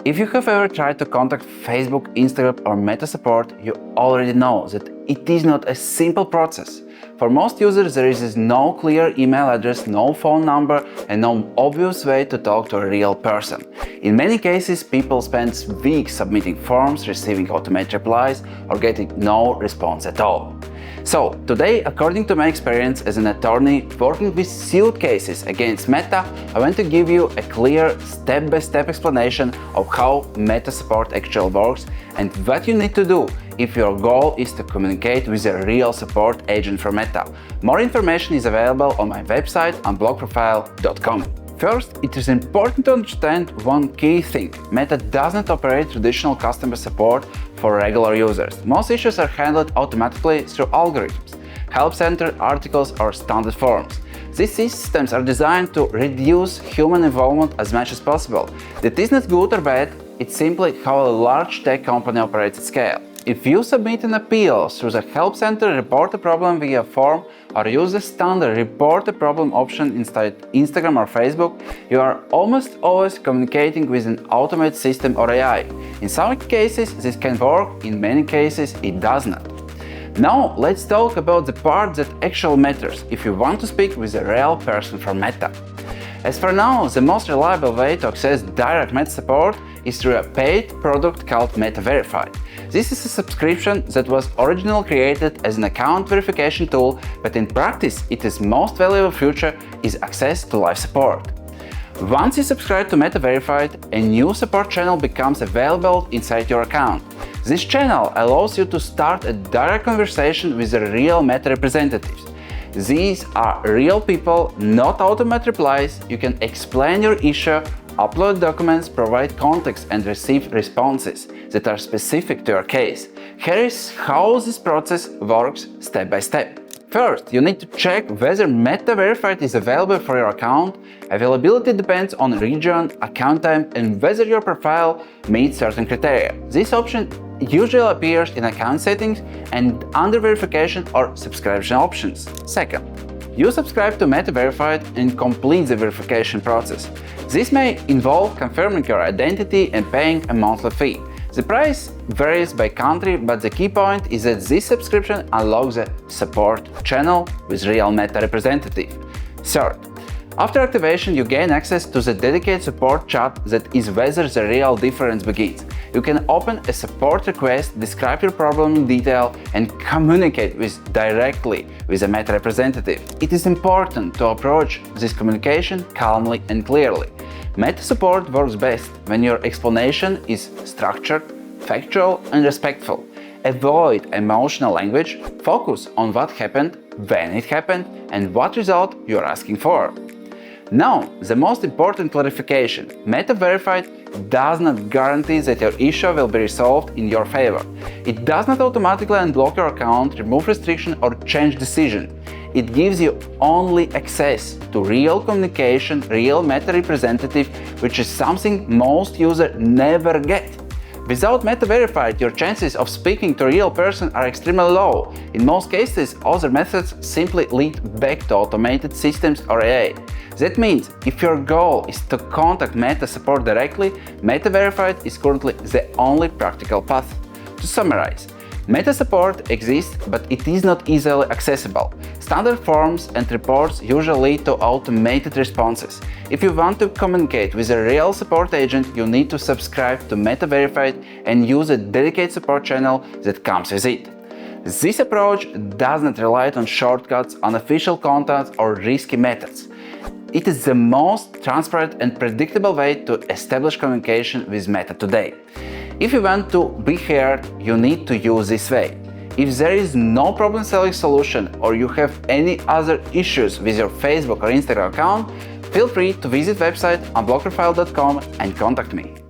If you have ever tried to contact Facebook, Instagram or Meta support, you already know that it is not a simple process. For most users, there is no clear email address, no phone number and no obvious way to talk to a real person. In many cases, people spend weeks submitting forms, receiving automated replies or getting no response at all. So, today, according to my experience as an attorney working with suit cases against Meta, I want to give you a clear step-by-step explanation of how Meta support actually works and what you need to do if your goal is to communicate with a real support agent from Meta. More information is available on my website unblockprofile.com. First, it is important to understand one key thing. Meta doesn't operate traditional customer support for regular users. Most issues are handled automatically through algorithms, help center, articles, or standard forms. These systems are designed to reduce human involvement as much as possible. That is not good or bad, it's simply how a large tech company operates at scale. If you submit an appeal through the Help Center, report a problem via form, or use the standard Report a Problem option inside Instagram or Facebook, you are almost always communicating with an automated system or AI. In some cases this can work, in many cases it does not. Now let's talk about the part that actually matters if you want to speak with a real person from Meta. As for now, the most reliable way to access direct Meta support is through a paid product called Meta Verified. This is a subscription that was originally created as an account verification tool, but in practice its most valuable feature is access to live support. Once you subscribe to Meta Verified, a new support channel becomes available inside your account. This channel allows you to start a direct conversation with the real Meta representatives. These are real people, not automated replies. You can explain your issue, upload documents, provide context and receive responses that are specific to your case. Here is how this process works step by step. First, you need to check whether Meta Verified is available for your account. Availability depends on region, account type and whether your profile meets certain criteria. This option usually appears in account settings and under verification or subscription options. Second, you subscribe to Meta Verified and complete the verification process. This may involve confirming your identity and paying a monthly fee. The price varies by country, but the key point is that this subscription unlocks a support channel with real Meta representative. Third, after activation, you gain access to the dedicated support chat that is where the real difference begins. You can open a support request, describe your problem in detail, and communicate directly with a Meta representative. It is important to approach this communication calmly and clearly. Meta support works best when your explanation is structured, factual, and respectful. Avoid emotional language, focus on what happened, when it happened, and what result you are asking for. Now, the most important clarification. Meta Verified does not guarantee that your issue will be resolved in your favor. It does not automatically unblock your account, remove restriction or change decision. It gives you only access to real communication, real Meta representative, which is something most users never get. Without Meta Verified, your chances of speaking to a real person are extremely low. In most cases, other methods simply lead back to automated systems or AI. That means, if your goal is to contact Meta support directly, Meta Verified is currently the only practical path. To summarize, Meta support exists, but it is not easily accessible. Standard forms and reports usually lead to automated responses. If you want to communicate with a real support agent, you need to subscribe to Meta Verified and use a dedicated support channel that comes with it. This approach does not rely on shortcuts, unofficial contacts, or risky methods. It is the most transparent and predictable way to establish communication with Meta today. If you want to be heard, you need to use this way. If there is no problem-solving solution or you have any other issues with your Facebook or Instagram account, feel free to visit website unblockprofile.com and contact me.